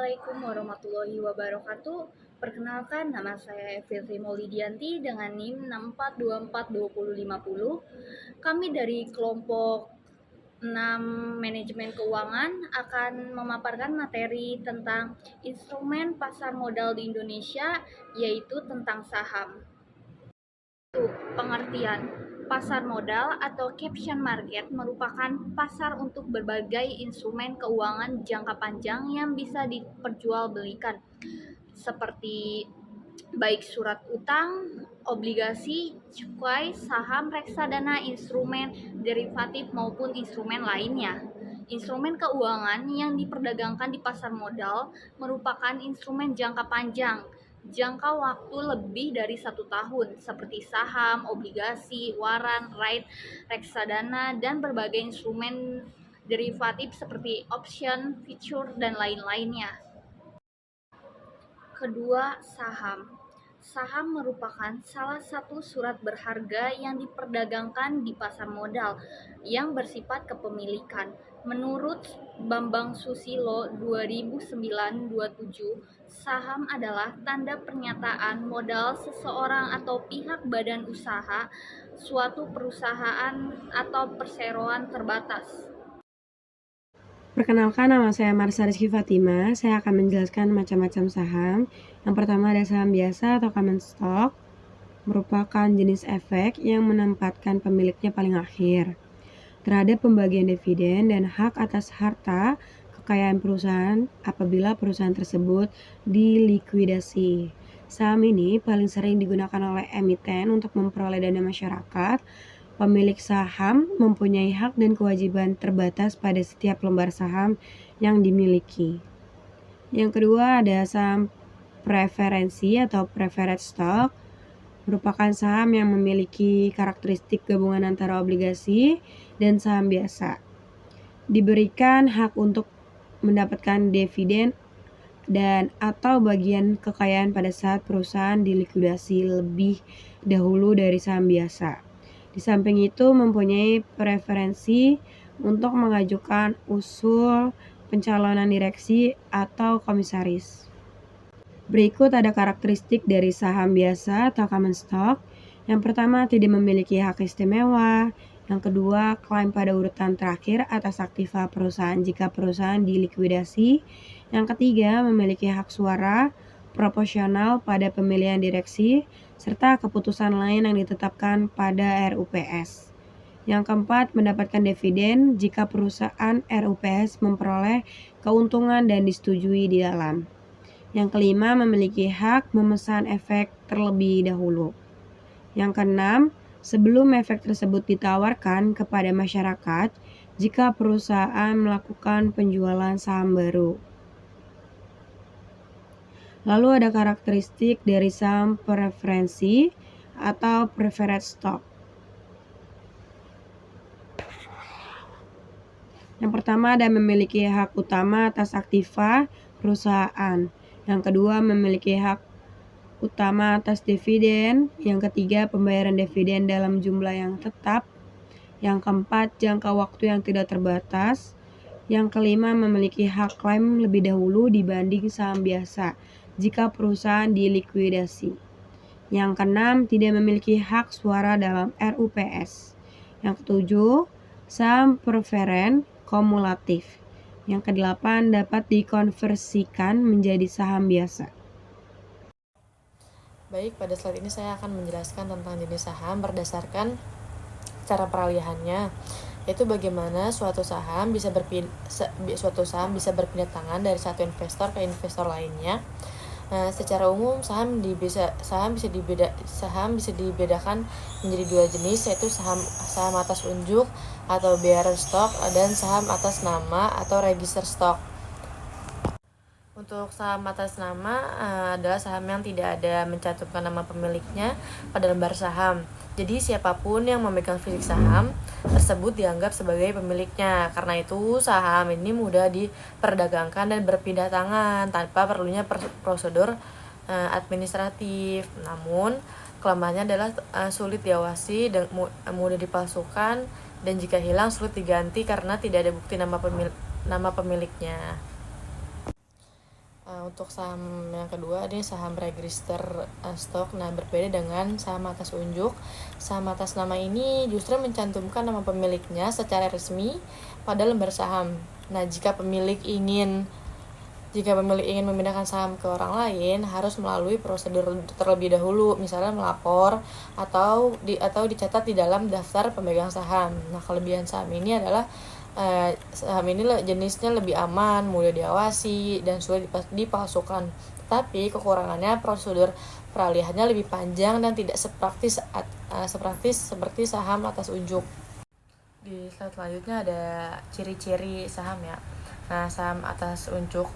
Assalamualaikum warahmatullahi wabarakatuh. Perkenalkan, nama saya Fitri Maulidianti dengan NIM 64242050. Kami dari kelompok 6 Manajemen Keuangan akan memaparkan materi tentang instrumen pasar modal di Indonesia, yaitu tentang saham. Pengertian pasar modal atau caption market merupakan pasar untuk berbagai instrumen keuangan jangka panjang yang bisa diperjualbelikan seperti baik surat utang, obligasi, cukai, saham, reksadana, instrumen derivatif maupun instrumen lainnya. Instrumen keuangan yang diperdagangkan di pasar modal merupakan instrumen jangka panjang, jangka waktu lebih dari 1 tahun, seperti saham, obligasi, waran, rate, reksadana, dan berbagai instrumen derivatif seperti option, future, dan lain-lainnya. Kedua, saham. Saham merupakan salah satu surat berharga yang diperdagangkan di pasar modal yang bersifat kepemilikan. Menurut Bambang Susilo 2009-27, saham adalah tanda pernyataan modal seseorang atau pihak badan usaha, suatu perusahaan atau perseroan terbatas. Perkenalkan, nama saya Marsha Rizky Fatima. Saya akan menjelaskan macam-macam saham. Yang pertama ada saham biasa atau common stock, merupakan jenis efek yang menempatkan pemiliknya paling akhir terhadap pembagian dividen dan hak atas harta kekayaan perusahaan apabila perusahaan tersebut dilikuidasi. Saham ini paling sering digunakan oleh emiten untuk memperoleh dana masyarakat. Pemilik saham mempunyai hak dan kewajiban terbatas pada setiap lembar saham yang dimiliki. Yang kedua ada saham preferensi atau preferred stock, merupakan saham yang memiliki karakteristik gabungan antara obligasi dan saham biasa. Diberikan hak untuk mendapatkan dividen dan atau bagian kekayaan pada saat perusahaan dilikuidasi lebih dahulu dari saham biasa. Di samping itu mempunyai preferensi untuk mengajukan usul pencalonan direksi atau komisaris. Berikut ada karakteristik dari saham biasa atau common stock. Yang pertama, tidak memiliki hak istimewa. Yang kedua, klaim pada urutan terakhir atas aktiva perusahaan jika perusahaan dilikuidasi. Yang ketiga, memiliki hak suara proporsional pada pemilihan direksi, serta keputusan lain yang ditetapkan pada RUPS. Yang keempat, mendapatkan dividen jika perusahaan RUPS memperoleh keuntungan dan disetujui di dalam. Yang kelima, memiliki hak memesan efek terlebih dahulu. Yang keenam, sebelum efek tersebut ditawarkan kepada masyarakat jika perusahaan melakukan penjualan saham baru. Lalu ada karakteristik dari saham preferensi atau preferred stock. Yang pertama ada memiliki hak utama atas aktiva perusahaan. Yang kedua memiliki hak utama atas dividen. Yang ketiga pembayaran dividen dalam jumlah yang tetap. Yang keempat jangka waktu yang tidak terbatas. Yang kelima memiliki hak klaim lebih dahulu dibanding saham biasa jika perusahaan dilikuidasi. Yang keenam tidak memiliki hak suara dalam RUPS. Yang ketujuh saham preferen kumulatif. Yang kedelapan dapat dikonversikan menjadi saham biasa. Baik, pada slide ini saya akan menjelaskan tentang jenis saham berdasarkan cara peralihannya, yaitu bagaimana suatu saham bisa berpindah tangan dari satu investor ke investor lainnya. Nah, secara umum saham bisa dibedakan menjadi dua jenis, yaitu saham atas unjuk atau bearer stock dan saham atas nama atau register stock. Untuk saham atas nama adalah saham yang tidak ada mencantumkan nama pemiliknya pada lembar saham. Jadi siapapun yang memegang fisik saham tersebut dianggap sebagai pemiliknya. Karena itu saham ini mudah diperdagangkan dan berpindah tangan tanpa perlunya prosedur administratif. Namun kelemahannya adalah sulit diawasi dan mudah dipalsukan, dan jika hilang sulit diganti karena tidak ada bukti nama pemiliknya. Untuk saham yang kedua ini saham register stock. Nah, berbeda dengan saham atas unjuk. Saham atas nama ini justru mencantumkan nama pemiliknya secara resmi pada lembar saham. Nah, jika pemilik ingin memindahkan saham ke orang lain, harus melalui prosedur terlebih dahulu, misalnya melapor atau dicatat di dalam daftar pemegang saham. Nah, kelebihan saham ini adalah saham ini jenisnya lebih aman, mudah diawasi, dan sulit dipalsukan. Tetapi kekurangannya prosedur peralihannya lebih panjang dan tidak sepraktis seperti saham atas unjuk. Di slide selanjutnya ada ciri-ciri saham ya. Nah, saham atas unjuk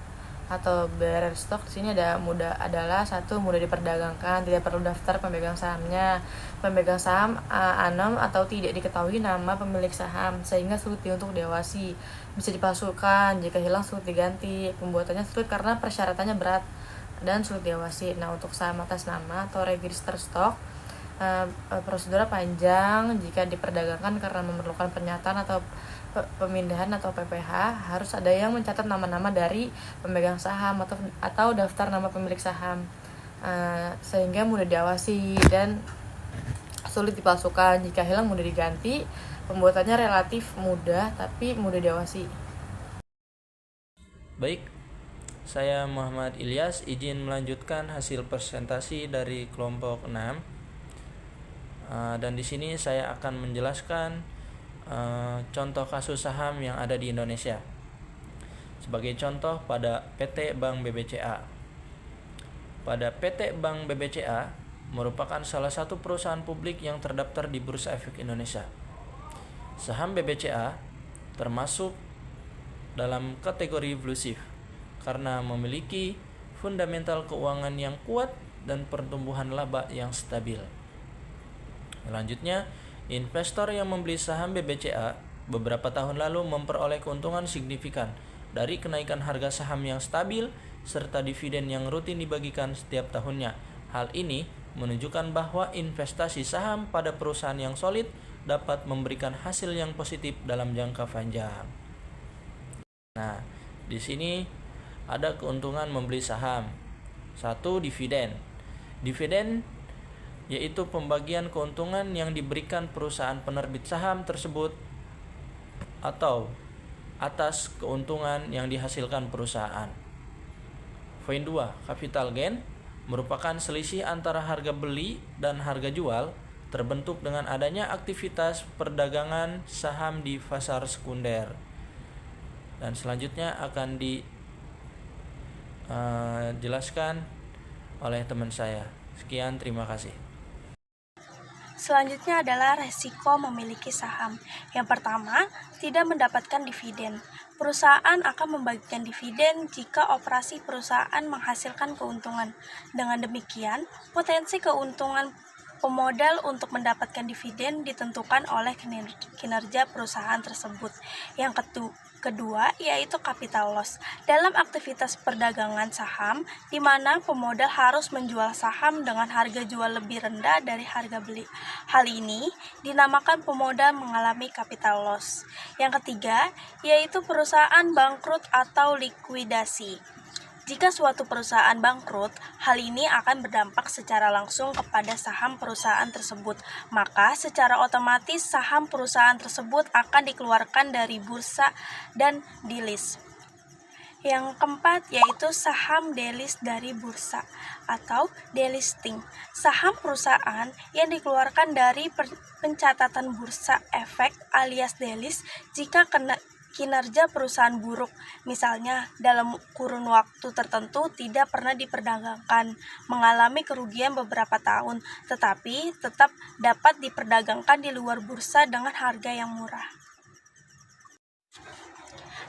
atau bearer stock di sini adalah satu, mudah diperdagangkan, tidak perlu daftar pemegang sahamnya. Pemegang saham anom atau tidak diketahui nama pemilik saham sehingga sulit untuk diawasi. Bisa dipalsukan, jika hilang sulit diganti. Pembuatannya sulit karena persyaratannya berat dan sulit diawasi. Nah, untuk saham atas nama atau register stock, prosedurnya panjang. Jika diperdagangkan karena memerlukan pernyataan atau pemindahan atau PPH, harus ada yang mencatat nama-nama dari pemegang saham atau daftar nama pemilik saham, sehingga mudah diawasi dan sulit dipalsukan. Jika hilang mudah diganti. Pembuatannya relatif mudah tapi mudah diawasi. Baik, saya Muhammad Ilyas izin melanjutkan hasil presentasi dari kelompok 6. Dan di sini saya akan menjelaskan contoh kasus saham yang ada di Indonesia. Sebagai contoh pada PT Bank BBCA. Pada PT Bank BBCA merupakan salah satu perusahaan publik yang terdaftar di Bursa Efek Indonesia. Saham BBCA termasuk dalam kategori blue chip karena memiliki fundamental keuangan yang kuat dan pertumbuhan laba yang stabil. Selanjutnya, investor yang membeli saham BBCA beberapa tahun lalu memperoleh keuntungan signifikan dari kenaikan harga saham yang stabil serta dividen yang rutin dibagikan setiap tahunnya. Hal ini menunjukkan bahwa investasi saham pada perusahaan yang solid dapat memberikan hasil yang positif dalam jangka panjang. Nah, di sini ada keuntungan membeli saham. 1. Dividen. Dividen yaitu pembagian keuntungan yang diberikan perusahaan penerbit saham tersebut atau atas keuntungan yang dihasilkan perusahaan. Poin 2. Capital gain merupakan selisih antara harga beli dan harga jual terbentuk dengan adanya aktivitas perdagangan saham di pasar sekunder. Dan selanjutnya akan dijelaskan oleh teman saya. Sekian, terima kasih. Selanjutnya adalah resiko memiliki saham. Yang pertama, tidak mendapatkan dividen. Perusahaan akan membagikan dividen jika operasi perusahaan menghasilkan keuntungan. Dengan demikian, potensi keuntungan pemodal untuk mendapatkan dividen ditentukan oleh kinerja perusahaan tersebut. Yang kedua yaitu capital loss. Dalam aktivitas perdagangan saham, di mana pemodal harus menjual saham dengan harga jual lebih rendah dari harga beli. Hal ini dinamakan pemodal mengalami capital loss. Yang ketiga yaitu perusahaan bangkrut atau likuidasi. Jika suatu perusahaan bangkrut, hal ini akan berdampak secara langsung kepada saham perusahaan tersebut. Maka secara otomatis saham perusahaan tersebut akan dikeluarkan dari bursa dan delist. Yang keempat yaitu saham delist dari bursa atau delisting. Saham perusahaan yang dikeluarkan dari pencatatan bursa efek alias delist jika kinerja perusahaan buruk, misalnya dalam kurun waktu tertentu tidak pernah diperdagangkan, mengalami kerugian beberapa tahun, tetapi tetap dapat diperdagangkan di luar bursa dengan harga yang murah.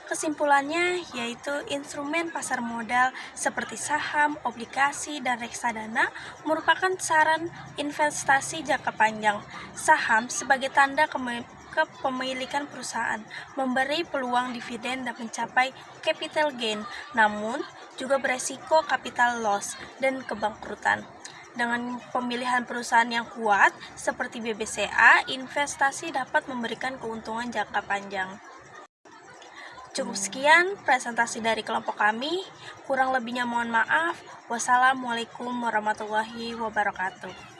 Kesimpulannya yaitu instrumen pasar modal seperti saham, obligasi, dan reksadana merupakan saran investasi jangka panjang. Saham sebagai tanda kepemilikan perusahaan, memberi peluang dividen dan mencapai capital gain, namun juga beresiko capital loss dan kebangkrutan. Dengan pemilihan perusahaan yang kuat seperti BBCA, investasi dapat memberikan keuntungan jangka panjang. Cukup sekian presentasi dari kelompok kami. Kurang lebihnya mohon maaf. Wassalamualaikum warahmatullahi wabarakatuh.